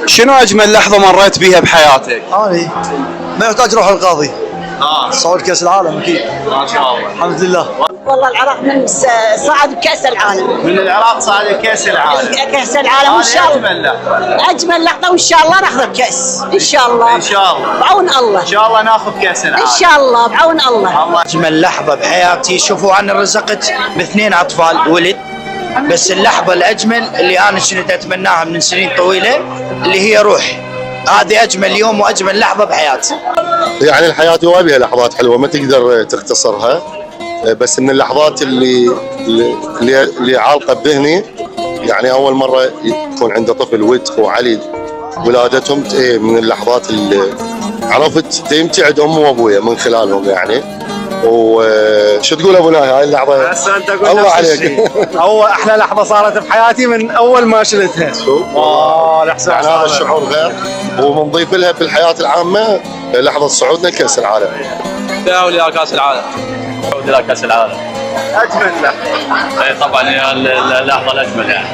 شنو اجمل لحظه مريت بيها بحياتك؟ اني ما يحتاج اروح القاضي. صعود كاس العالم اكيد. ما شاء الله. الحمد لله. والله العراق من صعد بكأس العالم. من العراق صعد كاس العالم. كأس العالم وان شاء الله. اجمل لحظه. اجمل لحظه وان شاء الله ناخذ الكأس ان شاء الله. ان شاء الله. بعون الله. ان شاء الله ناخذ كاس العالم. ان شاء الله بعون الله. أجمل لحظة بحياتي، شوفوا أنا رزقت باثنين أطفال ولد، بس اللحظة الأجمل اللي أنا كنت أتمناها من سنين طويلة اللي هي روح. هذه أجمل يوم وأجمل لحظة بحياتي. يعني الحياة هواي بها لحظات حلوة ما تقدر تختصرها، بس من اللحظات اللي عالقة بذهني، يعني أول مرة يكون عنده طفل ولد أخو علي ولادتهم، من اللحظات اللي عرفت تمتعد أمي وأبويا من خلالهم يعني. وشو تقول ابو ناهي هاي اللحظه؟ هسه انت قلت الله نفس عليك. الشيء. هو احلى لحظه صارت بحياتي من اول ما شلتها. شوف الاحساس يعني هذا الشعور غير، وبنضيف لها في الحياه العامه لحظه صعودنا لكاس العالم. تأهل إلى كأس العالم. الى كأس العالم. اجمل لحظه. طبعا هي اللحظة الأجمل يعني.